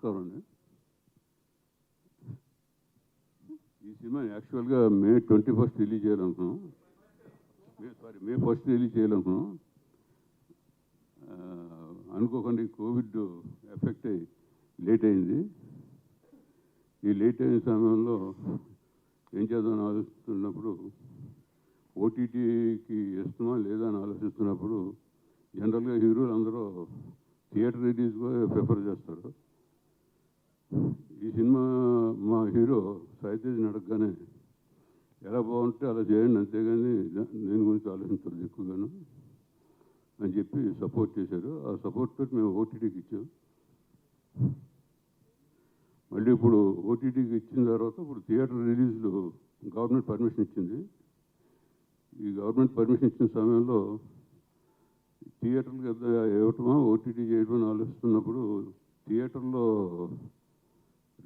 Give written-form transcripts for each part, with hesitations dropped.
నమస్కారం అండి. ఈ సినిమా యాక్చువల్గా మే 21 రిలీజ్ చేయాలనుకున్నాం. మే 1 రిలీజ్ చేయాలనుకున్నాం. అనుకోకుండా కోవిడ్ ఎఫెక్ట్ అయ్యి లేట్ అయింది. ఈ లేట్ అయిన సమయంలో ఏం చేద్దామని ఆలోచిస్తున్నప్పుడు ఓటీటీకి ఇస్తామా లేదా అని ఆలోచిస్తున్నప్పుడు జనరల్గా హీరోలు అందరూ థియేటర్ రిలీజ్గా ప్రిఫర్ చేస్తారు. ఈ సినిమా మా హీరో సాయితేజ్ని అడగగానే ఎలా బాగుంటే అలా చేయండి, అంతేగాని నేను గురించి ఆలోచించలేదు ఎక్కువగాను అని చెప్పి సపోర్ట్ చేశారు. ఆ సపోర్ట్ తోటి మేము ఓటీటీకి ఇచ్చాం. మళ్ళీ ఇప్పుడు ఓటీటీకి ఇచ్చిన తర్వాత ఇప్పుడు థియేటర్ రిలీజ్లు గవర్నమెంట్ పర్మిషన్ ఇచ్చింది. ఈ గవర్నమెంట్ పర్మిషన్ ఇచ్చిన సమయంలో థియేటర్కి ఇవ్వటమా ఓటీటీ చేయడం అని ఆలోచిస్తున్నప్పుడు థియేటర్లో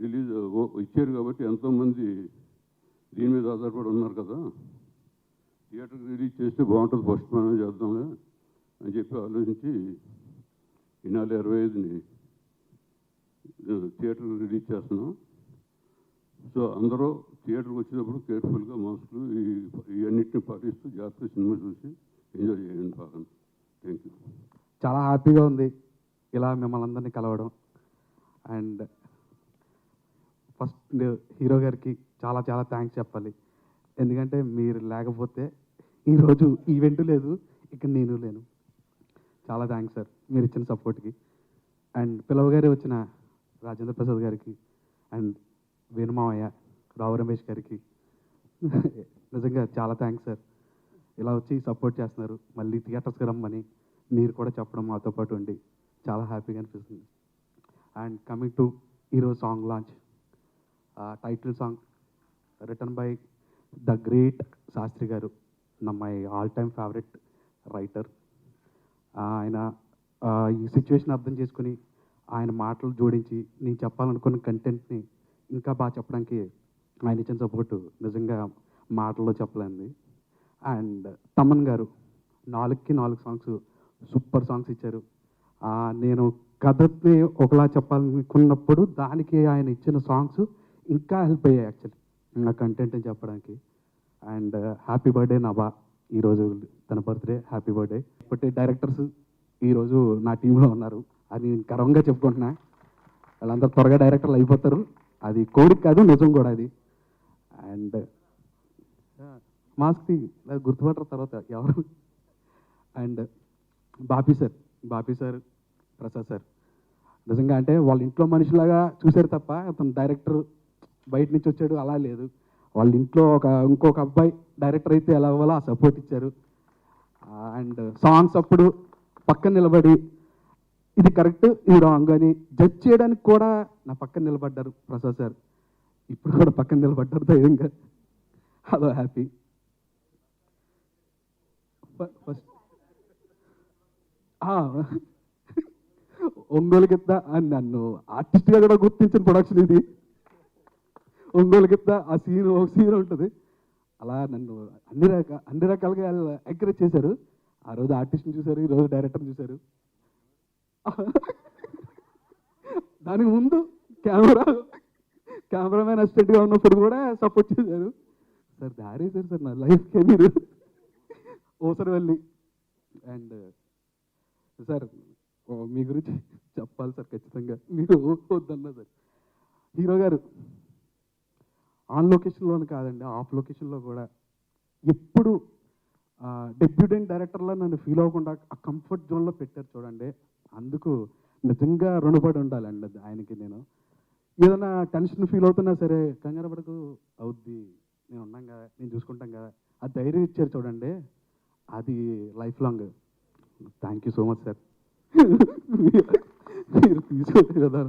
రిలీజ్ ఇచ్చారు కాబట్టి ఎంతోమంది దీని మీద ఆధారపడి ఉన్నారు కదా, థియేటర్కి రిలీజ్ చేస్తే బాగుంటుంది, ఫస్ట్ మనం చేద్దాంలే అని చెప్పి ఆలోచించి ఈ నెల 25ని థియేటర్కి రిలీజ్ చేస్తున్నాం. సో అందరూ థియేటర్కి వచ్చినప్పుడు కేర్ఫుల్గా మాస్కులు ఇవన్నిటిని పాటిస్తూ జాగ్రత్తగా సినిమా చూసి ఎంజాయ్ చేయండి బాగా. Thank you. చాలా హ్యాపీగా ఉంది ఇలా మిమ్మల్ని అందరినీ కలవడం. అండ్ ఫస్ట్ హీరో గారికి చాలా చాలా థ్యాంక్స్ చెప్పాలి. ఎందుకంటే మీరు లేకపోతే ఈరోజు ఈవెంట్ లేదు, ఇక్కడ నేను లేను. చాలా థ్యాంక్స్ సార్ మీరు ఇచ్చిన సపోర్ట్కి. అండ్ పిలవ గారి వచ్చిన రాజేంద్ర ప్రసాద్ గారికి అండ్ వేణుమావయ్య, రావు రమేష్ గారికి నిజంగా చాలా థ్యాంక్స్ సార్. ఇలా వచ్చి సపోర్ట్ చేస్తున్నారు. మళ్ళీ థియేటర్స్కి రమ్మని మీరు కూడా చెప్పడం మాతో పాటు ఉండి చాలా హ్యాపీగా అనిపిస్తుంది. అండ్ కమింగ్ టు ఈరోజు song launch, title song written by the great Shastri గారు, my all time favourite writer. ఆయన ఈ సిచ్యువేషన్ అర్థం చేసుకుని ఆయన మాటలు జోడించి నేను చెప్పాలనుకున్న కంటెంట్ని ఇంకా బాగా చెప్పడానికి ఆయన ఇచ్చిన సపోర్టు నిజంగా మాటల్లో చెప్పలేంది. అండ్ తమన్ గారు 4కి 4 సాంగ్స్ సూపర్ సాంగ్స్ ఇచ్చారు. నేను కథని ఒకలా చెప్పాలనుకున్నప్పుడు దానికి ఆయన ఇచ్చిన సాంగ్స్ ఇంకా హెల్ప్ అయ్యాయి యాక్చువల్లీ నా కంటెంట్ని చెప్పడానికి. అండ్ హ్యాపీ బర్త్డే నభా, ఈరోజు తన బర్త్డే, హ్యాపీ బర్త్డే. ఇప్పటి డైరెక్టర్స్ ఈరోజు నా టీంలో ఉన్నారు, అది నేను గర్వంగా చెప్పుకుంటున్నా. వాళ్ళందరూ త్వరగా డైరెక్టర్లు అయిపోతారు, అది కోరిక కాదు నిజం కూడా అది. అండ్ మాస్క్కి గుర్తుపట్టరు తర్వాత ఎవరు. And Bapi sir, Prasad sir నిజంగా అంటే వాళ్ళ ఇంట్లో మనిషిలాగా చూశారు తప్ప అతను డైరెక్టర్ బయట నుంచి వచ్చాడు అలా లేదు. వాళ్ళ ఇంట్లో ఇంకొక అబ్బాయి డైరెక్టర్ అయితే ఎలా అవ్వాలో ఆ సపోర్ట్ ఇచ్చారు. అండ్ సాంగ్స్ అప్పుడు పక్కన నిలబడి ఇది కరెక్ట్ ఇది రాంగ్ అని జడ్జ్ చేయడానికి కూడా నా పక్కన నిలబడ్డారు ప్రసాద్ సార్. ఇప్పుడు కూడా పక్కన నిలబడ్డారు ధైర్యంగా, అదో హ్యాపీ. ఫస్ట్ ఒంగోలు గిత్త అని నన్ను ఆర్టిస్ట్గా కూడా గుర్తించిన ప్రొడక్షన్ ఇది. ఒంగోలు గిత్త ఆ సీన్ ఉంటుంది, అలా నన్ను అన్ని రకాలుగా ఎంకరేజ్ చేశారు. ఆ రోజు ఆర్టిస్ట్ని చూశారు, ఈరోజు డైరెక్టర్ని చూశారు. దానికి ముందు కెమెరామెన్ అసిస్టెంట్గా ఉన్నప్పుడు కూడా సపోర్ట్ చేశారు. సార్ దారి సార్ నా లైఫ్కే మీరు ఓసరవల్లి. అండ్ సార్ మీ గురించి చెప్పాలి సార్ ఖచ్చితంగా, మీరు వద్దన్నా సార్. హీరో గారు ఆన్ లొకేషన్లోనే కాదండి, ఆఫ్ లొకేషన్లో కూడా ఎప్పుడు డెబ్యూటెంట్ డైరెక్టర్లో నన్ను ఫీల్ అవ్వకుండా ఆ కంఫర్ట్ జోన్లో పెట్టారు చూడండి. అందుకు నిజంగా రుణపడి ఉండాలండి ఆయనకి. నేను ఏదైనా టెన్షన్ ఫీల్ అవుతున్నా సరే కంగారు పడకు, అవుద్ది, నేను ఉన్నాం కదా, నేను చూసుకుంటాం కదా, ఆ ధైర్యం ఇచ్చారు చూడండి, అది life long. Thank you so much sir. మీరు తీసుకోలేదు కదా,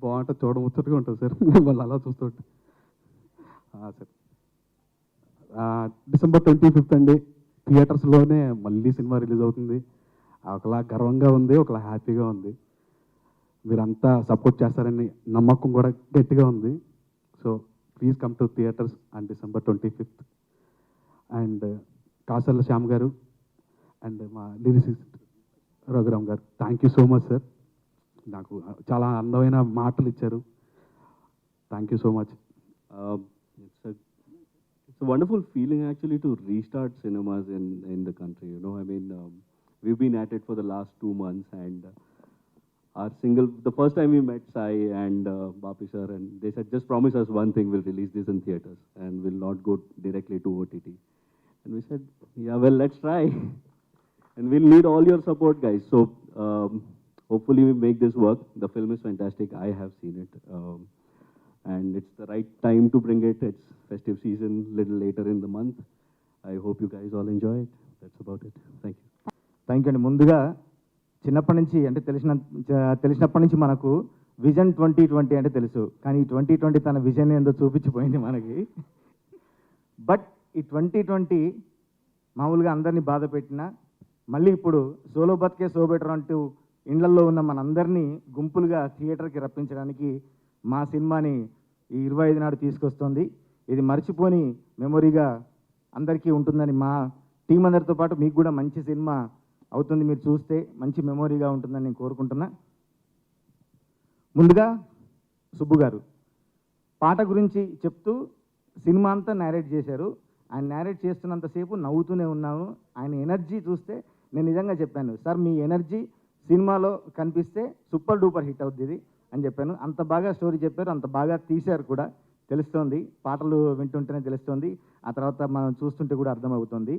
బాగుంటుంది, చూడముచ్చటగా ఉంటుంది సార్ మిమ్మల్ని అలా చూస్తుంటే. సార్ December 25th అండి, థియేటర్స్లోనే మళ్ళీ సినిమా రిలీజ్ అవుతుంది. ఒకలా గర్వంగా ఉంది, ఒకలా హ్యాపీగా ఉంది. మీరంతా సపోర్ట్ చేస్తారని నమ్మకం కూడా గట్టిగా ఉంది. So please come to theatres on December 25th. And Kasarla Shyam గారు అండ్ మా లిరిసిస్ట్ రఘురామ్ గారు, thank you so much sir. నాకు చాలా అందమైన మాటలు ఇచ్చారు. Thank you so much. Uh, it's a wonderful feeling actually to restart cinemas in the country. You know, I mean, we've been at it for the last 2 months, and our single, the first time we met Sai and Bapi sir, and they said, just promise us one thing, we'll release this in theaters and we'll not go directly to OTT. And we said, yeah, well, let's try. And we'll need all your support, guys. So hopefully we make this work. The film is fantastic. I have seen it. And it's the right time to bring it. It's festive season, little later in the month. I hope you guys all enjoy it. That's about it. Thank you. Thank you అండి. ముందుగా చిన్నప్పటి నుంచి అంటే తెలిసినప్పటి నుంచి మనకు vision 2020 అంటే తెలుసు, కానీ ఈ 2020 తన విజన్ ఏందో చూపించిపోయింది మనకి. బట్ ఈ 2020 మామూలుగా అందరినీ బాధ పెట్టినా మళ్ళీ ఇప్పుడు సోలో బతికే సో బెటర్ అంటూ ఇండ్లల్లో ఉన్న మనందరినీ గుంపులుగా థియేటర్కి రప్పించడానికి మా సినిమాని ఈ 25 నాడు తీసుకొస్తుంది. ఇది మర్చిపోని మెమొరీగా అందరికీ ఉంటుందని, మా టీం అందరితో పాటు మీకు కూడా మంచి సినిమా అవుతుంది, మీరు చూస్తే మంచి మెమొరీగా ఉంటుందని నేను కోరుకుంటున్నా. ముందుగా సుబ్బు గారు పాట గురించి చెప్తూ సినిమా అంతా నేరేట్ చేశారు. ఆయన నేరేట్ చేస్తున్నంతసేపు నవ్వుతూనే ఉన్నాను. ఆయన ఎనర్జీ చూస్తే నేను నిజంగా చెప్పాను, సార్ మీ ఎనర్జీ సినిమాలో కనిపిస్తే సూపర్ డూపర్ హిట్ అవుద్ది ఇది అని చెప్పాను. అంత బాగా స్టోరీ చెప్పారు, అంత బాగా తీశారు కూడా, తెలుస్తోంది. పాటలు వింటుంటేనే తెలుస్తోంది, ఆ తర్వాత మనం చూస్తుంటే కూడా అర్థమవుతుంది.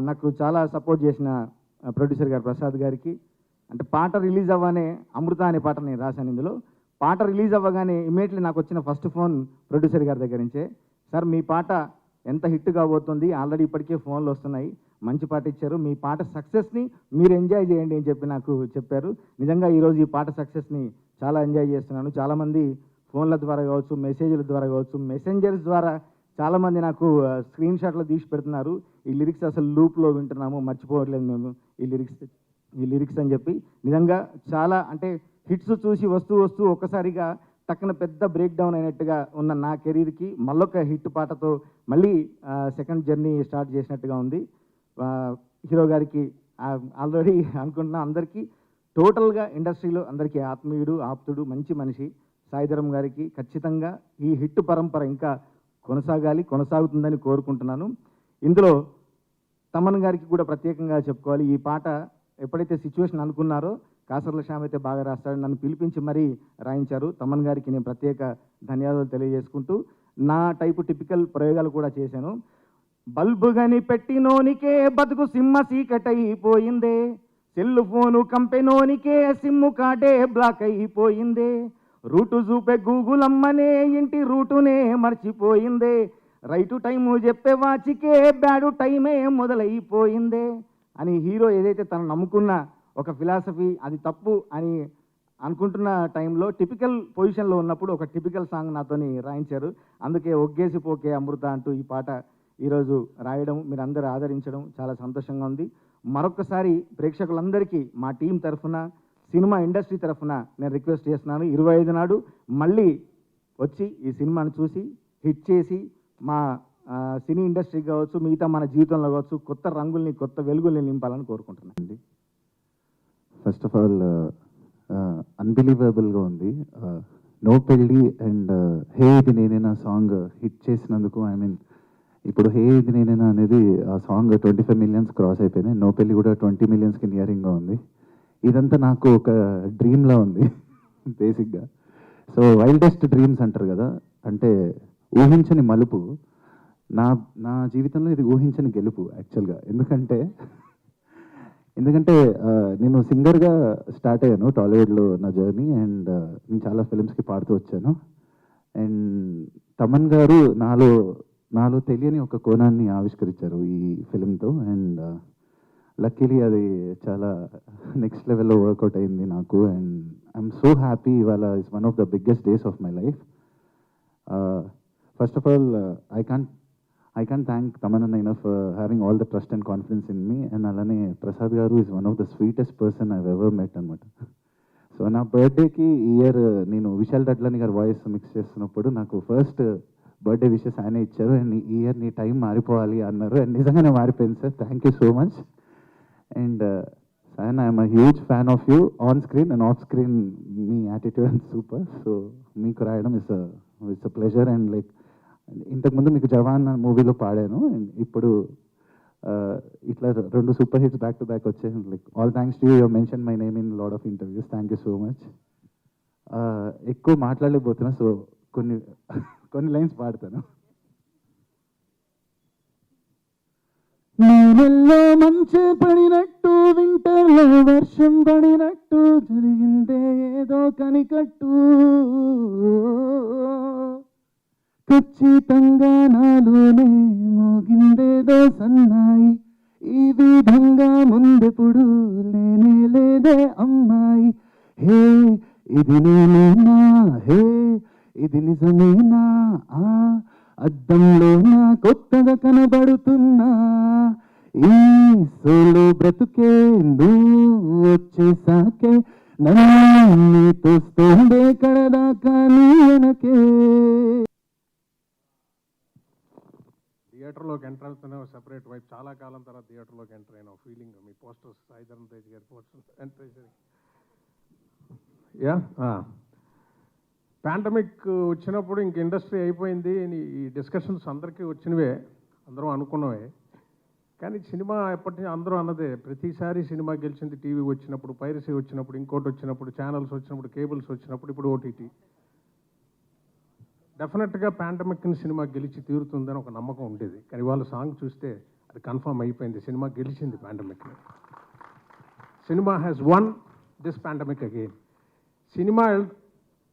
నాకు చాలా సపోర్ట్ చేసిన ప్రొడ్యూసర్ గారు ప్రసాద్ గారికి, అంటే పాట రిలీజ్ అవ్వగానే అమృత అనే పాట నేను రాశాను ఇందులో. పాట రిలీజ్ అవ్వగానే ఇమీడియట్లీ నాకు వచ్చిన ఫస్ట్ ఫోన్ ప్రొడ్యూసర్ గారి దగ్గర నుంచే, సార్ మీ పాట ఎంత హిట్ కాబోతుంది, ఆల్రెడీ ఇప్పటికే ఫోన్లు వస్తున్నాయి, మంచి పాట ఇచ్చారు, మీ పాట సక్సెస్ని మీరు ఎంజాయ్ చేయండి అని చెప్పి నాకు చెప్పారు. నిజంగా ఈరోజు ఈ పాట సక్సెస్ని చాలా ఎంజాయ్ చేస్తున్నాను. చాలామంది ఫోన్ల ద్వారా కావచ్చు, మెసేజ్ల ద్వారా కావచ్చు, మెసెంజర్స్ ద్వారా చాలామంది నాకు స్క్రీన్ షాట్లు తీసి పెడుతున్నారు. ఈ లిరిక్స్ అసలు లూప్లో వింటున్నాము, మర్చిపోవట్లేదు మేము ఈ లిరిక్స్ అని చెప్పి. నిజంగా చాలా అంటే హిట్స్ చూసి వస్తూ ఒక్కసారిగా టక్కున పెద్ద బ్రేక్ డౌన్ అయినట్టుగా ఉన్న నా కెరీర్కి మళ్ళొక హిట్ పాటతో మళ్ళీ సెకండ్ జర్నీ స్టార్ట్ చేసినట్టుగా ఉంది. హీరో గారికి ఆల్రెడీ అనుకుంటున్నా, అందరికీ టోటల్గా ఇండస్ట్రీలో అందరికీ ఆత్మీయుడు, ఆప్తుడు, మంచి మనిషి సాయిధరం గారికి ఖచ్చితంగా ఈ హిట్ పరంపర ఇంకా కొనసాగుతుందని కోరుకుంటున్నాను. ఇందులో తమన్ గారికి కూడా ప్రత్యేకంగా చెప్పుకోవాలి. ఈ పాట ఎప్పుడైతే సిచ్యువేషన్ అనుకున్నారో కాసర్ల శ్యామ్ అయితే బాగా రాస్తాడు, నన్ను పిలిపించి మరీ రాయించారు. తమన్ గారికి నేను ప్రత్యేక ధన్యవాదాలు తెలియజేసుకుంటూ నా టైపు టిపికల్ ప్రయోగాలు కూడా చేశాను. బల్బు గని పెట్టినోనికే బతుకు సింహ సీకటైపోయిందే, సెల్ ఫోను కంపెనోనికే సిమ్ము కార్డే బ్లాక్ అయిపోయిందే, రూటు చూపే గూగుల్ అమ్మనే ఇంటి రూటునే మర్చిపోయిందే, రైటు టైము చెప్పే వాచికే బ్యాడు టైమే మొదలైపోయిందే అని హీరో ఏదైతే తను నమ్ముకున్న ఒక ఫిలాసఫీ అది తప్పు అని అనుకుంటున్న టైంలో టిపికల్ పొజిషన్లో ఉన్నప్పుడు ఒక టిపికల్ సాంగ్ నాతోని రాయించారు. అందుకే ఒగ్గేసి పోకే అమృత అంటూ ఈ పాట ఈరోజు రాయడం, మీరు అందరూ ఆదరించడం చాలా సంతోషంగా ఉంది. మరొకసారి ప్రేక్షకులందరికీ మా టీం తరఫున, సినిమా ఇండస్ట్రీ తరఫున నేను రిక్వెస్ట్ చేస్తున్నాను, 25 నాడు మళ్ళీ వచ్చి ఈ సినిమాను చూసి హిట్ చేసి మా సినీ ఇండస్ట్రీ కావచ్చు, మిగతా మన జీవితంలో కావచ్చు కొత్త రంగుల్ని, కొత్త వెలుగుల్ని నింపాలని కోరుకుంటున్నాను. ఫస్ట్ ఆఫ్ ఆల్ అన్బిలీవబుల్గా ఉంది. నో పెళ్ళి అండ్ హే ఇది నేనేనా సాంగ్ హిట్ చేసినందుకు, ఐ మీన్ ఇప్పుడు హే ఇది నేనేనా అనేది ఆ సాంగ్ 25 millions క్రాస్ అయిపోయింది. నో పెళ్ళి కూడా 20 millionsకి నియరింగ్గా ఉంది. ఇదంతా నాకు ఒక డ్రీమ్లా ఉంది బేసిక్గా. సో వైల్డెస్ట్ డ్రీమ్స్ అంటారు కదా, అంటే ఊహించని మలుపు. నా జీవితంలో ఇది ఊహించని గెలుపు యాక్చువల్గా. ఎందుకంటే నేను సింగర్గా స్టార్ట్ అయ్యాను టాలీవుడ్లో నా జర్నీ, అండ్ నేను చాలా ఫిలిమ్స్కి పాడుతూ వచ్చాను. అండ్ తమన్ గారు నాలో తెలియని ఒక కోణాన్ని ఆవిష్కరించారు ఈ ఫిలింతో. అండ్ లక్కీలీ అది చాలా నెక్స్ట్ లెవెల్లో వర్కౌట్ అయింది నాకు. And I'm so happy. ఇవాళ is one of the biggest days of my life. First of all I can't thank Tamanna enough for having all the trust and confidence in me. And alane Prasad garu is one of the sweetest person I've ever met anamata. So na birthday ki year nenu Vishal Dadlani garu voice mix chestunnappudu naku first birthday wishes ayane icharu, and ee year nee time maaripovali annaru, and nijangane maaripoyindi sir. Thank you so much. And Sayan, I'm a huge fan of you on screen and off screen. Me attitude and super. So మీకు రాయడం it's a pleasure. And like ఇంతకుముందు మీకు జవాన్ మూవీలో పాడాను, and ఇప్పుడు ఇట్లా 2 super hits back to back వచ్చాయి. Like all thanks to you, you mention my name in lot of interviews. Thank you so much. ఎక్కువ మాట్లాడలేకపోతున్నా, సో కొన్ని లైన్స్ పాడతాను. నీళ్ళల్లో మంచు పడినట్టు, వింటర్లో వర్షం పడినట్టు, జరిగిందే ఏదో కనికట్టు, ఖచ్చితంగా నాలోనే మోగిందేదో సన్నాయి, ఈ విధంగా ముందెప్పుడు లేనే లేదే అమ్మాయి. హే ఇది నేనేనా, హే ఇది నిజమేనా, అద్దంలో నా కొత్తగా కనబడుతున్నా, ఈ సోలో బ్రతుకే నువ్వు వచ్చేసాకే, నన్ను తోస్తోందే కడదాకా నీ వెనకే. థియేటర్లోకి ఎంటర్ అవుతున్న సెపరేట్ వైపు, చాలా కాలం తర్వాత థియేటర్లోకి ఎంటర్ అయిన ఫీలింగ్. మీ పోస్టర్స్ సాయిధరం తేజ్ గారి పోస్టర్స్ ఎంటర్. యా, పాండమిక్ వచ్చినప్పుడు ఇంక ఇండస్ట్రీ అయిపోయింది, ఈ డిస్కషన్స్ అందరికీ వచ్చినవే, అందరం అనుకున్నవే. కానీ సినిమా ఎప్పటి నుంచి అందరూ అన్నదే, ప్రతిసారి సినిమా గెలిచింది టీవీ వచ్చినప్పుడు, పైరసీ వచ్చినప్పుడు, ఇంకోటి వచ్చినప్పుడు, ఛానల్స్ వచ్చినప్పుడు, కేబుల్స్ వచ్చినప్పుడు, ఇప్పుడు ఓటీటీ. డెఫినెట్గా పాండమిక్ని సినిమా గెలిచి తీరుతుందని ఒక నమ్మకం ఉండేది. కానీ వాళ్ళ సాంగ్ చూస్తే అది కన్ఫర్మ్ అయిపోయింది, సినిమా గెలిచింది పాండమిక్ని. Cinema has won this pandemic again. Cinema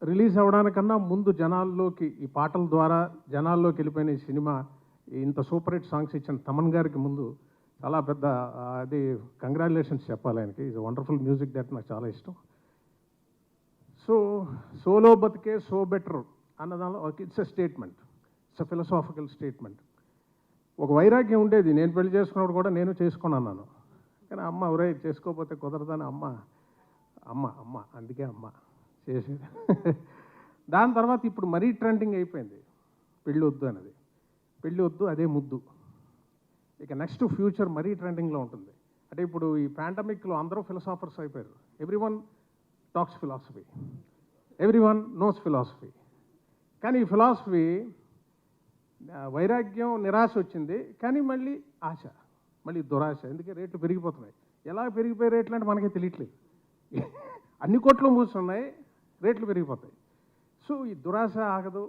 release అవ్వడానికన్నా ముందు జనాల్లోకి ఈ పాటల ద్వారా జనాల్లోకి వెళ్ళిపోయిన ఈ సినిమా, ఇంత సూపర్ హిట్ సాంగ్స్ ఇచ్చిన తమన్ గారికి ముందు చాలా పెద్ద అది కంగ్రాచులేషన్స్ చెప్పాలి ఆయనకి. ఇది వండర్ఫుల్ మ్యూజిక్ డైరెక్టర్, నాకు చాలా ఇష్టం. సో సోలో బతికే సో బెటర్ అన్నదానిలో it's a statement, it's a philosophical statement. ఒక వైరాగ్యం ఉండేది, నేను పెళ్లి చేసుకున్నప్పుడు కూడా నేను చేసుకుని అన్నాను. కానీ అమ్మ ఎవరై చేసుకోకపోతే కుదరదని అమ్మ అందుకే అమ్మ చేసేది. దాని తర్వాత ఇప్పుడు మరీ ట్రెండింగ్ అయిపోయింది పెళ్ళి వద్దు అనేది. పెళ్ళి వద్దు అదే ముద్దు. ఇక నెక్స్ట్ ఫ్యూచర్ మరీ ట్రెండింగ్లో ఉంటుంది. అంటే ఇప్పుడు ఈ పాండమిక్లో అందరూ ఫిలసాఫర్స్ అయిపోయారు. Everyone talks philosophy, everyone knows philosophy. కానీ ఈ ఫిలాసఫీ వైరాగ్యం, నిరాశ వచ్చింది. కానీ మళ్ళీ ఆశ, మళ్ళీ దురాశ. ఎందుకంటే రేట్లు పెరిగిపోతున్నాయి. ఎలా పెరిగిపోయే రేట్లు అంటే మనకే తెలియట్లేదు. అన్ని కోట్లు మూసున్నాయి, రేట్లు పెరిగిపోతాయి. సో ఈ దురాశ ఆగదు,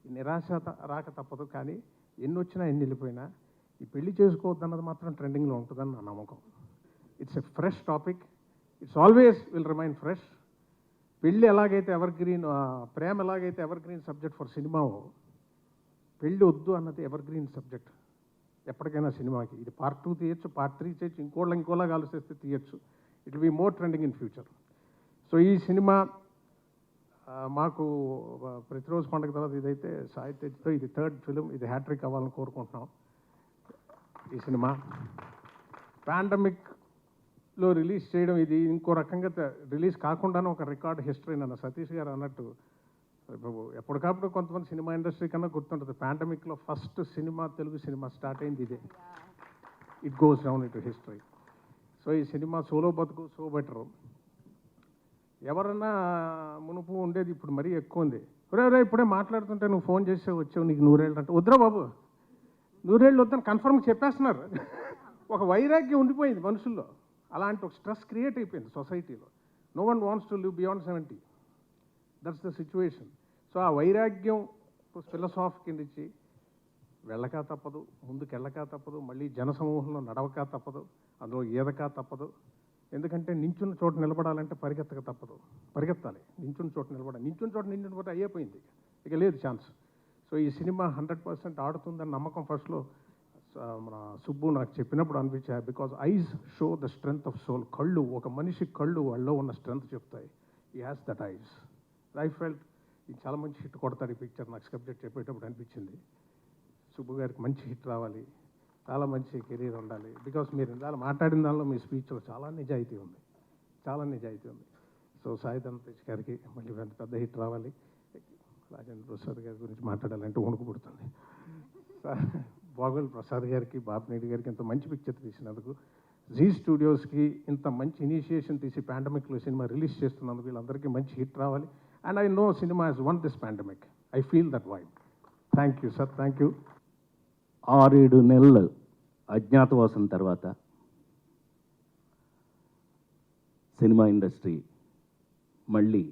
ఈ నిరాశ రాక తప్పదు. కానీ ఎన్ని వచ్చినా ఎన్ని వెళ్ళిపోయినా ఈ పెళ్లి చేసుకోవద్దన్నది మాత్రం ట్రెండింగ్లో ఉంటుందని నా నమ్మకం. It's a fresh topic, it's always will remain fresh. పెళ్ళి ఎలాగైతే ఎవర్ గ్రీన్, ప్రేమ ఎలాగైతే ఎవర్ గ్రీన్ సబ్జెక్ట్ ఫర్ సినిమావో, పెళ్ళి వద్దు అన్నది ఎవర్ గ్రీన్ సబ్జెక్ట్ ఎప్పటికైనా సినిమాకి. ఇది పార్ట్ 2 తీయచ్చు, పార్ట్ 3 చేయొచ్చు, ఇంకోలాగా ఆలోచిస్తే తీయచ్చు. It will be more trending in future. So ఈ సినిమా మాకు ప్రతిరోజు పండుగ తర్వాత ఇదైతే సాయి తేజ్తో ఇది 3rd ఫిలిం, ఇది హ్యాట్రిక్ అవ్వాలని కోరుకుంటున్నాం. ఈ సినిమా పాండమిక్లో రిలీజ్ చేయడం, ఇది ఇంకో రకంగా రిలీజ్ కాకుండానే ఒక రికార్డ్ హిస్టరీ. నన్ను సతీష్ గారు అన్నట్టు ఎప్పటికప్పుడు కొంతమంది సినిమా ఇండస్ట్రీ కన్నా గుర్తుంటుంది, పాండమిక్లో first cinema, Telugu cinema start అయింది ఇదే. It goes down in to history. So ఈ సినిమా సోలో బతుకు సో బెటరు. ఎవరన్నా మునుపు ఉండేది, ఇప్పుడు మరీ ఎక్కువ ఉంది. ఒరే ఇప్పుడే మాట్లాడుతుంటే నువ్వు ఫోన్ చేసి వచ్చావు, నీకు 100 ఏళ్ళు అంటే, వద్దురా బాబు 100 ఏళ్ళు వద్దని కన్ఫర్మ్గా చెప్పేస్తున్నారు. ఒక వైరాగ్యం ఉండిపోయింది మనుషుల్లో, అలాంటి ఒక స్ట్రెస్ క్రియేట్ అయిపోయింది సొసైటీలో. No one wants to live beyond 70. That's the situation. So ఆ వైరాగ్యం ఫిలసాఫీ కింద ఇచ్చి వెళ్ళక తప్పదు, ముందుకు వెళ్ళక తప్పదు, మళ్ళీ జనసమూహంలో నడవక తప్పదు, అందులో ఈదక తప్పదు. ఎందుకంటే నించున్న చోట నిలబడాలంటే పరిగెత్తక తప్పదు, పరిగెత్తాలి. నించున్న చోట నించుని అయిపోయింది, ఇక లేదు ఛాన్స్. సో ఈ సినిమా 100% ఆడుతుందని నమ్మకం ఫస్ట్లో మన సుబ్బు నాకు చెప్పినప్పుడు అనిపించాయి. Because eyes show the strength of soul. కళ్ళు, ఒక మనిషి కళ్ళు వాళ్ళలో ఉన్న స్ట్రెంగ్త్ చెప్తాయి. ఈ has that eyes. I felt ఇది చాలా మంచి హిట్ కొడతాడు ఈ పిక్చర్. నాకు సబ్జెక్ట్ చెప్పేటప్పుడు అనిపించింది సుబ్బు గారికి మంచి హిట్ రావాలి, చాలా మంచి కెరీర్ ఉండాలి. బికాస్ మీరు ఇందాక మాట్లాడిన దానిలో మీ స్పీచ్లో చాలా నిజాయితీ ఉంది. సో సాయిధరం తేజ్ గారికి మళ్ళీ పెద్ద హిట్ రావాలి. రాజేంద్ర ప్రసాద్ గారి గురించి మాట్లాడాలంటే వణుకు పుడుతుంది. బాగోల్ ప్రసాద్ గారికి, బాపినేడి గారికి ఇంత మంచి పిక్చర్ తీసినందుకు జీ స్టూడియోస్కి ఇంత మంచి ఇనిషియేషన్ తీసి పాండమిక్లో సినిమా రిలీజ్ చేస్తున్నందుకు వీళ్ళందరికీ మంచి హిట్ రావాలి. And I know cinema has won this pandemic. I feel that vibe. Thank you sir, thank you. 6-7 నెలలు అజ్ఞాతవాసం తర్వాత సినిమా ఇండస్ట్రీ మళ్ళీ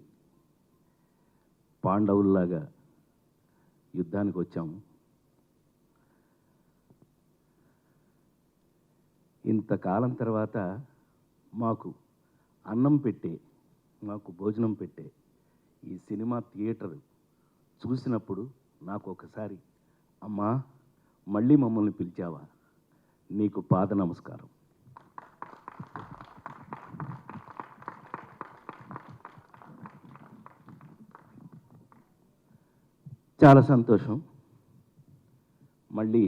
పాండవుల్లాగా యుద్ధానికి వచ్చాము. ఇంతకాలం తర్వాత మాకు అన్నం పెట్టే, మాకు భోజనం పెట్టే ఈ సినిమా థియేటర్ చూసినప్పుడు నాకు ఒకసారి, అమ్మా మళ్ళీ మమ్మల్ని పిలిచావా, నీకు పాద నమస్కారం. చాలా సంతోషం. మళ్ళీ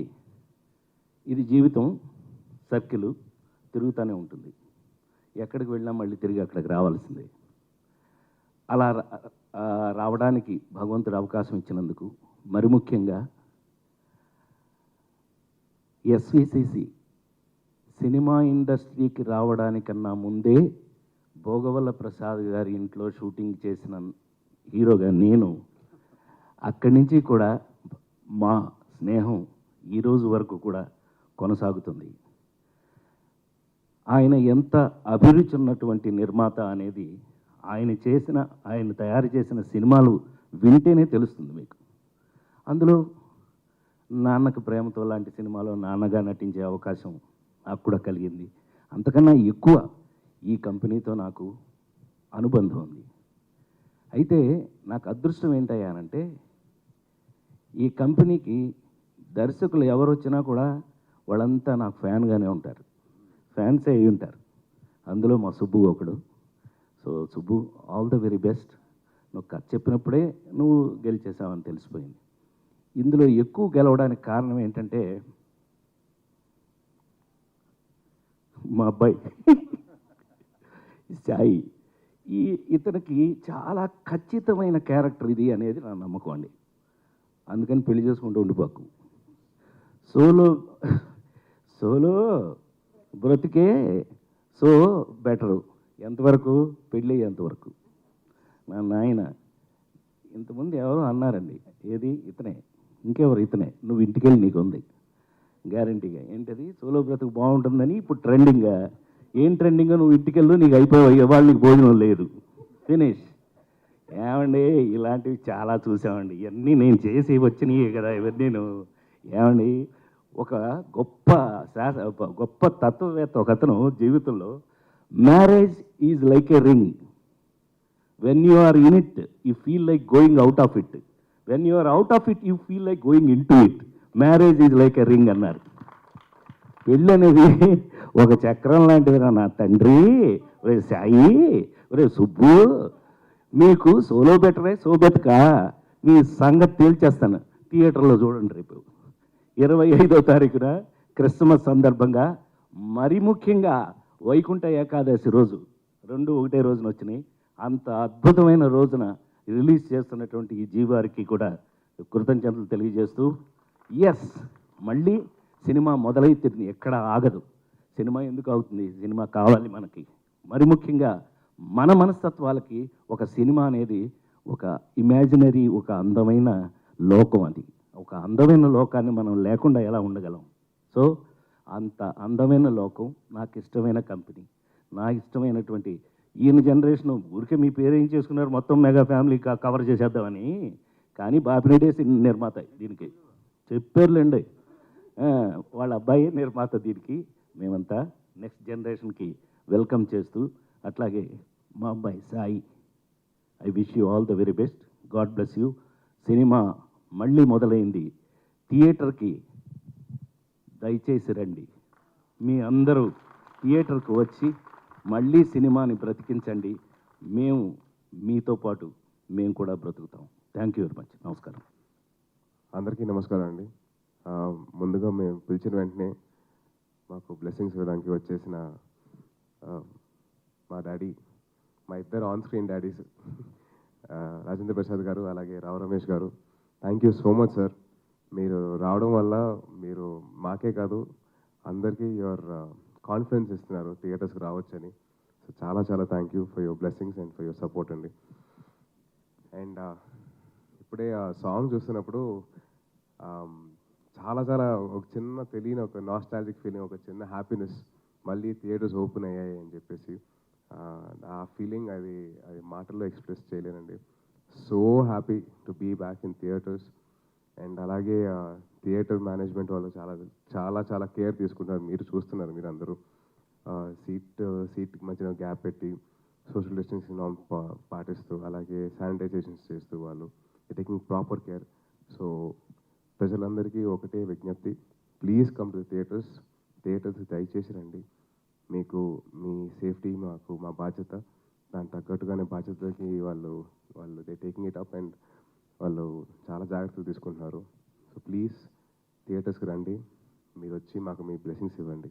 ఇది జీవితం సర్కిల్ తిరుగుతూనే ఉంటుంది. ఎక్కడికి వెళ్ళినా మళ్ళీ తిరిగి అక్కడికి రావాల్సిందే. అలా రావడానికి భగవంతుడు అవకాశం ఇచ్చినందుకు, మరి ముఖ్యంగా ఎస్విసిసి సినిమా ఇండస్ట్రీకి రావడానికన్నా ముందే భోగవల్ల ప్రసాద్ గారి ఇంట్లో షూటింగ్ చేసిన హీరోగా నేను, అక్కడి నుంచి కూడా మా స్నేహం ఈరోజు వరకు కూడా కొనసాగుతుంది. ఆయన ఎంత అభిరుచి ఉన్నటువంటి నిర్మాత అనేది ఆయన తయారు చేసిన సినిమాలు వింటేనే తెలుస్తుంది మీకు. అందులో నాన్నకు ప్రేమతో లాంటి సినిమాలో నాన్నగా నటించే అవకాశం నాకు కూడా కలిగింది. అంతకన్నా ఎక్కువ ఈ కంపెనీతో నాకు అనుబంధం ఉంది. అయితే నాకు అదృష్టం ఏంటయ్యానంటే, ఈ కంపెనీకి దర్శకులు ఎవరు వచ్చినా కూడా వాళ్ళంతా నాకు ఫ్యాన్గానే ఉంటారు, ఫ్యాన్సే అయి ఉంటారు. అందులో మా సుబ్బు ఒకడు. So Subbu, all the very best. నువ్వు కథ చెప్పినప్పుడే నువ్వు గెలిచేసావని తెలిసిపోయింది. ఇందులో ఎక్కువ గెలవడానికి కారణం ఏంటంటే మా అబ్బాయి సాయి. ఇతనికి చాలా ఖచ్చితమైన క్యారెక్టర్ ఇది అనేది నా నమ్మకం అండి. అందుకని పెళ్లి చేసుకుంటూ ఉండిపోకు. సోలో బ్రతికే సో బెటరు. ఎంతవరకు? పెళ్ళి ఎంతవరకు? నా నాయన ఇంతకుముందు ఎవరో అన్నారండి, ఏది ఇతనే, ఇంకెవరు ఇతనే, నువ్వు ఇంటికెళ్ళి నీకు ఉంది గ్యారంటీగా. ఏంటది? సోలో బ్రతుకు బాగుంటుందని ఇప్పుడు ట్రెండింగ్గా. ఏం ట్రెండింగ్గా? నువ్వు ఇంటికెళ్ళు, నీకు అయిపోయి వాళ్ళు నీకు భోజనం లేదు, ఫినిష్. ఏమండి, ఇలాంటివి చాలా చూసామండి. ఇవన్నీ నేను చేసి వచ్చినాయి కదా ఇవన్నీ. ఏమండి, ఒక గొప్ప తత్వవేత్త ఒక అతను జీవితంలో, marriage is like a ring, when you are in it you feel like going out of it, when you are out of it you feel like going into it, marriage is like a ring అన్నారు. పెళ్ళి అనేది ఒక చక్రం లాంటిది నా తండ్రి. ఒరే సాయి, ఒరే సుబ్బు, మీకు సోలో బెటరే, సో బెటకా, మీ సంగతి తేల్చేస్తాను. థియేటర్లో చూడండి రేపు 25వ తారీఖున క్రిస్మస్ సందర్భంగా, మరి ముఖ్యంగా వైకుంఠ ఏకాదశి రోజు, రెండు ఒకటే రోజున వచ్చినాయి. అంత అద్భుతమైన రోజున రిలీజ్ చేస్తున్నటువంటి ఈ జీవారికి కూడా కృతజ్ఞతలు తెలియజేస్తూ, ఎస్, మళ్ళీ సినిమా మొదలైతే ఎక్కడ ఆగదు. సినిమా ఎందుకు అవుతుంది? సినిమా కావాలి మనకి. మరి ముఖ్యంగా మన మనస్తత్వాలకి ఒక సినిమా అనేది ఒక ఇమాజినరీ, ఒక అందమైన లోకం. అది ఒక అందమైన లోకాన్ని మనం లేకుండా ఎలా ఉండగలం? సో అంత అందమైన లోకం, నాకు ఇష్టమైన కంపెనీ, నా ఇష్టమైనటువంటి ఈయన జనరేషన్. ఊరికే మీ పేరు ఏం చేసుకున్నారు, మొత్తం మెగా ఫ్యామిలీ కవర్ చేసేద్దామని. కానీ బాపినేడేసి నిర్మాత దీనికి చెప్పారులేండి, వాళ్ళ అబ్బాయి నిర్మాత దీనికి. మేమంతా నెక్స్ట్ జనరేషన్కి వెల్కమ్ చేస్తూ, అట్లాగే మా అబ్బాయి Sai, I wish you all the very best. God bless you. Cinema మళ్ళీ మొదలైంది. థియేటర్కి దయచేసి రండి. మీ అందరూ థియేటర్కి వచ్చి మళ్ళీ సినిమాని బ్రతికించండి. మేము మీతో పాటు మేము కూడా బ్రతుకుతాం. Thank you very much. నమస్కారం. అందరికీ నమస్కారం అండి. ముందుగా మేము పిలిచిన వెంటనే మాకు బ్లెస్సింగ్స్ ఇవ్వడానికి వచ్చేసిన మా డాడీ, మా ఇద్దరు on screen daddies, Rajendra Prasad garu అలాగే Rao Ramesh garu, thank you so much sir. మీరు రావడం వల్ల మీరు మాకే కాదు అందరికీ యువర్ కాన్ఫిడెన్స్ ఇస్తున్నారు థియేటర్స్కి రావచ్చని. సో చాలా చాలా thank you for your blessings and for your support అండి. అండ్ ఇప్పుడే ఆ సాంగ్ చూస్తున్నప్పుడు చాలా చాలా ఒక చిన్న తెలియని ఒక నాస్టాలజిక్ ఫీలింగ్, ఒక చిన్న హ్యాపీనెస్, మళ్ళీ థియేటర్స్ ఓపెన్ అయ్యాయి అని చెప్పేసి ఆ ఫీలింగ్ అది మాటల్లో ఎక్స్ప్రెస్ చేయలేనండి. So happy to be back in theatres. And అలాగే థియేటర్ మేనేజ్మెంట్ వాళ్ళు చాలా చాలా చాలా కేర్ తీసుకుంటున్నారు. మీరు చూస్తున్నారు, మీరు అందరూ సీట్కి మధ్యన గ్యాప్ పెట్టి సోషల్ డిస్టెన్సింగ్ నామ్ పాటిస్తూ, అలాగే శానిటైజేషన్స్ చేస్తూ వాళ్ళు టేకింగ్ ప్రాపర్ కేర్. సో ప్రజలందరికీ ఒకటే విజ్ఞప్తి, ప్లీజ్ కమ్ టు థియేటర్స్. దయచేసి రండి. మీకు మీ సేఫ్టీ మా బాధ్యత. దానికి తగ్గట్టుగానే బాధ్యతకి వాళ్ళు they taking it up and వాళ్ళు చాలా జాగ్రత్తలు తీసుకుంటున్నారు. సో ప్లీజ్ థియేటర్స్కి రండి. మీరు వచ్చి మాకు మీ బ్లెస్సింగ్స్ ఇవ్వండి.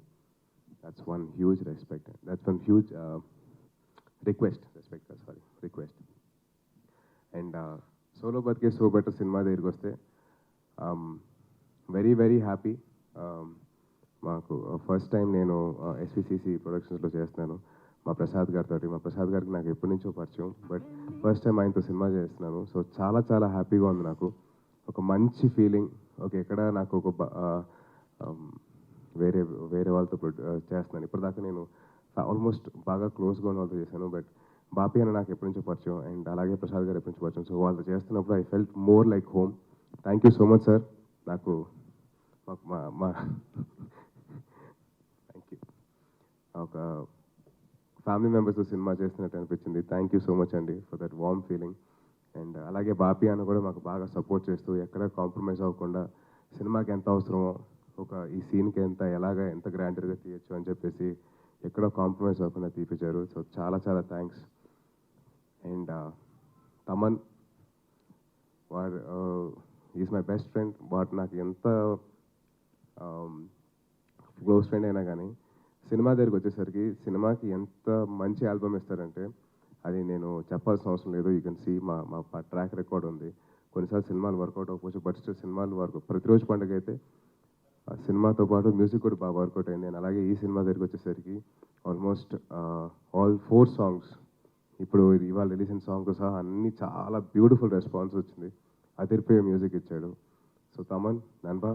That's one huge respect. That's one huge request. And solo బతికే సో బెటర్ సినిమా దగ్గరికి వస్తే వెరీ వెరీ హ్యాపీ. మాకు ఫస్ట్ టైం నేను ఎస్విసిసి ప్రొడక్షన్స్లో చేస్తున్నాను మా ప్రసాద్ గారితో. మా ప్రసాద్ గారికి నాకు ఎప్పటి నుంచో పరిచయం, బట్ ఫస్ట్ టైం ఆయనతో సినిమా చేస్తున్నాను. సో చాలా చాలా హ్యాపీగా ఉంది నాకు. ఒక మంచి ఫీలింగ్. ఓకే, ఎక్కడ నాకు ఒక వేరే వాళ్ళతో చేస్తున్నాను. ఇప్పటిదాకా నేను ఆల్మోస్ట్ బాగా క్లోజ్గా ఉన్న వాళ్ళతో చేశాను, బట్ బాపి అని నాకు ఎప్పటి నుంచో పరిచయం అండ్ అలాగే ప్రసాద్ గారు ఎప్పటి నుంచో పరిచయం. సో వాళ్ళతో చేస్తున్నప్పుడు I felt more like home. Thank you so much sir. నాకు మా థ్యాంక్ యూ. ఒక ఫ్యామిలీ మెంబర్స్తో సినిమా చేస్తున్నట్టు అనిపించింది. థ్యాంక్ యూ సో మచ్ అండి for that warm feeling. And అలాగే బాపి అన్న కూడా మాకు బాగా సపోర్ట్ చేస్తూ ఎక్కడ కాంప్రమైజ్ అవ్వకుండా సినిమాకి ఎంత అవసరమో, ఈ సీన్కి ఎంత గ్రాండర్గా తీయచ్చు అని చెప్పేసి ఎక్కడో కాంప్రమైజ్ అవ్వకుండా తీపించారు. సో చాలా చాలా థ్యాంక్స్. అండ్ తమన్ వాడు ఈజ్ మై బెస్ట్ ఫ్రెండ్. వాడు నాకు ఎంత క్లోజ్ ఫ్రెండ్ అయినా కానీ సినిమా దగ్గరికి వచ్చేసరికి సినిమాకి ఎంత మంచి ఆల్బమ్ ఇస్తారంటే అది నేను చెప్పాల్సిన అవసరం లేదు. యూ కెన్ సీ మా ట్రాక్ రికార్డ్ ఉంది. కొన్నిసార్లు సినిమాలు వర్కౌట్ అవ్వకపోవచ్చు, బట్ స్టిల్ సినిమాలు ప్రతిరోజు పండుగ అయితే ఆ సినిమాతో పాటు మ్యూజిక్ కూడా బాగా వర్కౌట్ అయింది. నేను అలాగే ఈ సినిమా దగ్గరికి వచ్చేసరికి ఆల్మోస్ట్ ఆల్ 4 సాంగ్స్, ఇప్పుడు ఇవాళ రిలీజ్ అయిన సాంగ్తో సహా అన్నీ చాలా బ్యూటిఫుల్ రెస్పాన్స్ వచ్చింది. అదిరిపోయే మ్యూజిక్ ఇచ్చాడు. సో తమన్, నన్బా,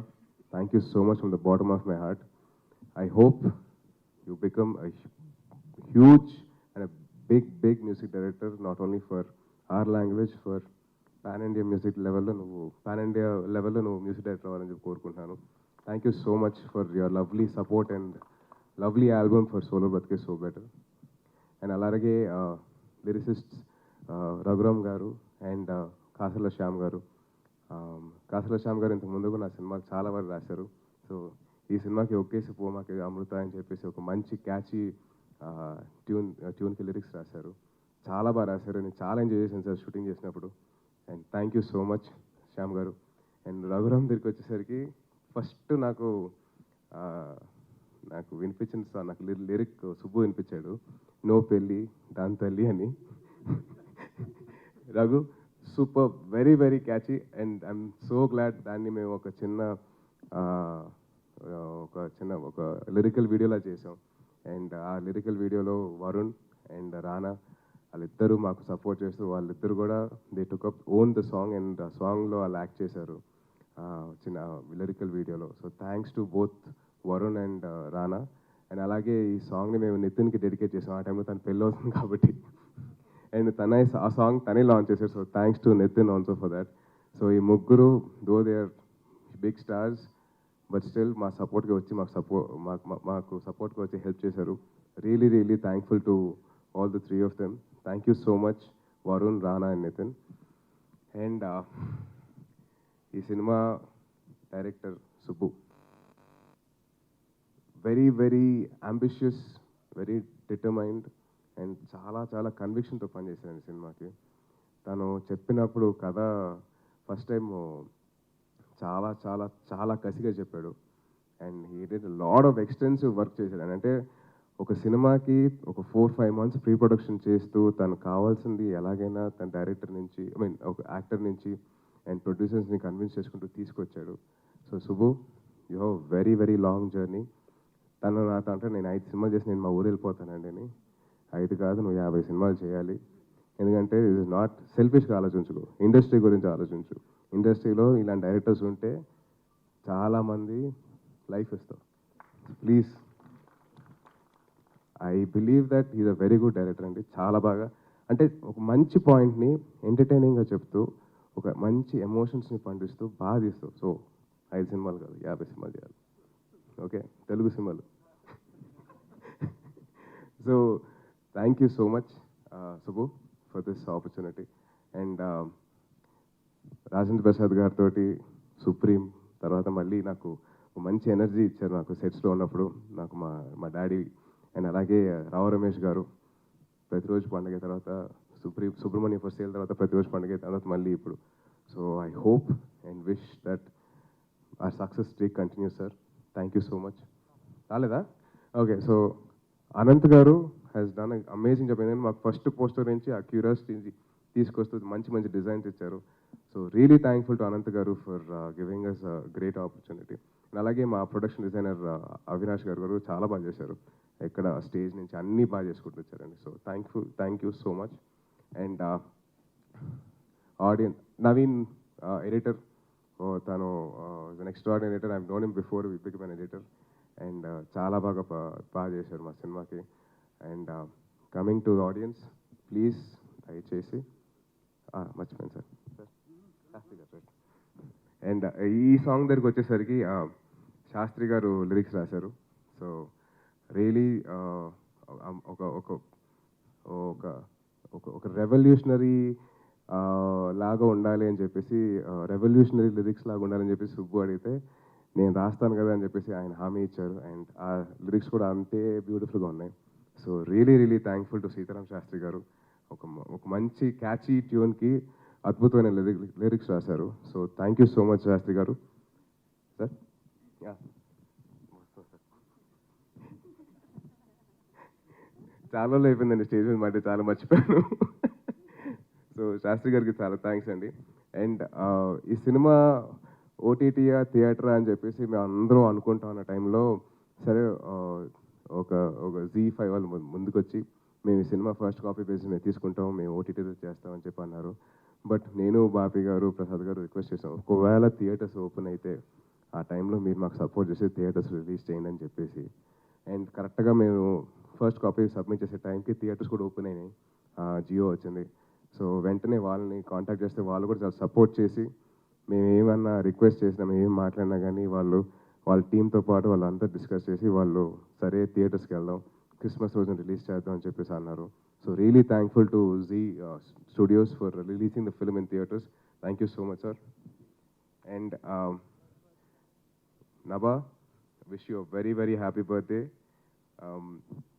thank you so much from the bottom of my heart. I hope you become a huge and a big music director, not only for our language, for pan-India music level lo nu music director avalani korukuntunnanu. Thank you so much for your lovely support and lovely album for Solo Batke So Better. And alage lyricists Raghuram garu and Kasala Shyam garu. Kasala Shyam garu ఇంతకు ముందు నా సినిమాకి చాలా వరకు రాశారు. So ఈ సినిమాకి ఒకేసి పోమాకి అమృత అని చెప్పేసి ఒక మంచి క్యాచీ ట్యూన్కి లిరిక్స్ రాశారు. చాలా బాగా రాశారు. నేను చాలా ఎంజాయ్ చేశాను సార్ షూటింగ్ చేసినప్పుడు. And thank you so much Shyam గారు. అండ్ రఘురామ్ దగ్గరికి వచ్చేసరికి ఫస్ట్ నాకు వినిపించిన సార్, నాకు లిరిక్ సుబ్బు వినిపించాడు, నో పెళ్ళి దాని తల్లి అని. Raghu super, very very catchy. And I'm so glad దాన్ని మేము ఒక లిరికల్ వీడియోలా చేసాం. అండ్ ఆ లిరికల్ వీడియోలో వరుణ్ అండ్ రానా వాళ్ళిద్దరూ మాకు సపోర్ట్ చేస్తూ వాళ్ళిద్దరు కూడా they took up own the song and ఆ సాంగ్లో వాళ్ళు యాక్ట్ చేశారు చిన్న లిరికల్ వీడియోలో. So thanks to both Varun and Rana. And అలాగే ఈ సాంగ్ని మేము నితిన్కి డెడికేట్ చేసాం. ఆ టైంలో తను పెళ్ళి అవుతుంది కాబట్టి. అండ్ ఆ సాంగ్ తనే లాంచ్ చేశారు. So thanks to Nithin also for that. So ఈ ముగ్గురు though they are big stars, but still మా సపోర్ట్గా వచ్చి మాకు సపోర్ట్గా వచ్చి హెల్ప్ చేశారు. Really really thankful to all the 3 of them. Thank you so much Varun, Rana and Nithin. And ఈ cinema director Subbu very very ambitious, very determined and చాలా చాలా కన్విక్షన్తో పనిచేశాను ఈ సినిమాకి. తను చెప్పినప్పుడు కథ ఫస్ట్ టైం చాలా చాలా చాలా కసిగా చెప్పాడు. And he did lot of extensive work చేశాడు. అంటే ఒక సినిమాకి ఒక 4-5 months ప్రీ ప్రొడక్షన్ చేస్తూ తను కావాల్సింది ఎలాగైనా తన డైరెక్టర్ నుంచి ఒక యాక్టర్ నుంచి అండ్ ప్రొడ్యూసర్స్ని కన్విన్స్ చేసుకుంటూ తీసుకొచ్చాడు. So Subbu, you have very very long journey. తను నాతో అంటే నేను 5 సినిమాలు చేసి నేను మా ఊరు వెళ్ళిపోతానండి అని. 5 కాదు, నువ్వు 50 సినిమాలు చేయాలి. ఎందుకంటే ఇది నాట్ సెల్ఫిష్గా ఆలోచించుకో, ఇండస్ట్రీ గురించి ఆలోచించు. ఇండస్ట్రీలో ఇలాంటి డైరెక్టర్స్ ఉంటే చాలామంది లైఫ్ ఇస్తావు. Please, I believe that is a very good director అండి. చాలా బాగా అంటే ఒక మంచి పాయింట్ని ఎంటర్టైనింగ్గా చెప్తూ ఒక మంచి ఎమోషన్స్ని పండిస్తూ బాగా తీస్తావు. సో 5 సినిమాలు కాదు, 50 సినిమాలు చేయాలి. ఓకే, తెలుగు సినిమాలు. So thank you so much Subbu for this opportunity. And Rajendra Prasad గారితో సుప్రీం తర్వాత మళ్ళీ నాకు ఒక మంచి ఎనర్జీ ఇచ్చారు నాకు సెట్స్లో ఉన్నప్పుడు. నాకు మా డాడీ అండ్ అలాగే రావు రమేష్ గారు ప్రతిరోజు పండుగ తర్వాత సుబ్రహ్మణ్య ఫస్ట్ సేల్ తర్వాత ప్రతిరోజు పండుగ తర్వాత మళ్ళీ ఇప్పుడు. So I hope and wish that our success streak continues, sir. Thank you so much. రాలేదా? ఓకే, సో అనంత్ గారు హ్యాస్ డన్ అమేజింగ్ జాబ్. ఏంటంటే మాకు ఫస్ట్ పోస్టర్ నుంచి ఆ క్యూరియాసిటీ తీసుకొస్తూ మంచి డిజైన్స్ ఇచ్చారు. So really thankful to Anant గారు for giving us great opportunity. అలాగే మా ప్రొడక్షన్ డిజైనర్ అవినాష్ గారు చాలా బాగా చేశారు. ఎక్కడ స్టేజ్ నుంచి అన్నీ బాగా చేసుకుంటూ వచ్చారండి. So thank you so much. And audience Naveen editor, తను next ordinary editor. I known him before we become an editor. And చాలా బాగా చేశారు మా సినిమాకి. And coming to the audience, please దయచేసి మర్చిపోయాను సార్. శాస్త్రి గారు. అండ్ ఈ సాంగ్ దగ్గరికి వచ్చేసరికి శాస్త్రి గారు లిరిక్స్ రాశారు. సో రియలీ ఒక రెవల్యూషనరీ లాగా ఉండాలి అని చెప్పేసి, రెవల్యూషనరీ లిరిక్స్ లాగా ఉండాలని చెప్పేసి సుబ్బు అడిగితే నేను రాస్తాను కదా అని చెప్పేసి ఆయన హామీ ఇచ్చారు. అండ్ ఆ లిరిక్స్ కూడా అంతే బ్యూటిఫుల్గా ఉన్నాయి. So really thankful to Sitaram Sastry garu. ఒక మంచి క్యాచీ ట్యూన్కి అద్భుతమైన లిరిక్స్ రాశారు. So thank you so much Sastry garu. Sir చాలా రోజులు అయిపోయిందండి స్టేజ్ మీద మాట, చాలా మర్చిపోయాను. సో శాస్త్రి గారికి చాలా థ్యాంక్స్ అండి. అండ్ ఈ సినిమా ఓటీటీయా థియేటరా అని చెప్పేసి మేము అందరం అనుకుంటా ఉన్న టైంలో సరే ఒక Z5 వాళ్ళు ముందుకొచ్చి మేము ఈ సినిమా ఫస్ట్ కాపీ బేస్ మేము తీసుకుంటాం, మేము ఓటీటీలో చేస్తామని చెప్పి అన్నారు. బట్ నేను బాపి గారు ప్రసాద్ గారు రిక్వెస్ట్ చేసాం, ఒకవేళ థియేటర్స్ ఓపెన్ అయితే ఆ టైంలో మీరు మాకు సపోర్ట్ చేసి థియేటర్స్ రిలీజ్ చేయండి అని చెప్పేసి. అండ్ కరెక్ట్గా మేము ఫస్ట్ కాపీ సబ్మిట్ చేసే టైంకి థియేటర్స్ కూడా ఓపెన్ అయినాయి, జియో వచ్చింది. సో వెంటనే వాళ్ళని కాంటాక్ట్ చేస్తే వాళ్ళు కూడా చాలా సపోర్ట్ చేసి మేము ఏమన్నా రిక్వెస్ట్ చేసినా, మేము ఏం మాట్లాడినా కానీ వాళ్ళ టీంతో పాటు వాళ్ళంతా డిస్కస్ చేసి వాళ్ళు సరే థియేటర్స్కి వెళ్దాం, క్రిస్మస్ రోజున రిలీజ్ చేద్దాం అని చెప్పేసి అన్నారు. So really thankful to Zee studios for releasing the film in theatres. Thank you so much sir. And Nabha, wish you a very happy birthday.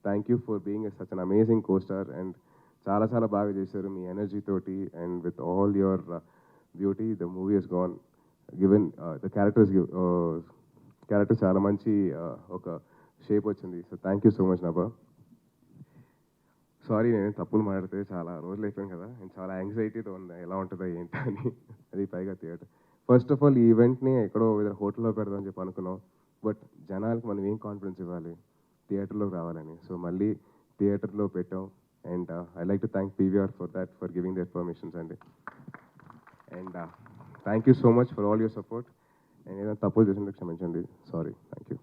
Thank you for being such an amazing co-star and చాలా బాగా చేశారు మీ energy తోటి. And with all your beauty the movie has gone given the character చాలా మంచి ఒక shape వచ్చింది. So thank you so much Nabha. Sorry నేను తప్పులు మాట్లాడితే చాలా రోజులు అయిపోయాను కదా, నేను చాలా యాంగ్జైటీతో ఉంది ఎలా ఉంటుందో ఏంటో అని. అది పైగా థియేటర్. ఫస్ట్ ఆఫ్ ఆల్ ఈ ఈవెంట్ని ఎక్కడో ఏదైనా హోటల్లో పెడదామని చెప్పి అనుకున్నాం. బట్ జనాలకు మనం ఏం కాన్ఫిడెన్స్ ఇవ్వాలి, థియేటర్లోకి రావాలని. సో మళ్ళీ థియేటర్లో పెట్టాం. And I like to thank PVR for that, for giving their permissions అండి. And thank you so much for all your support. And ఏదైనా తప్పులు చేసినందుకు క్షమించండి, సారీ. Thank you.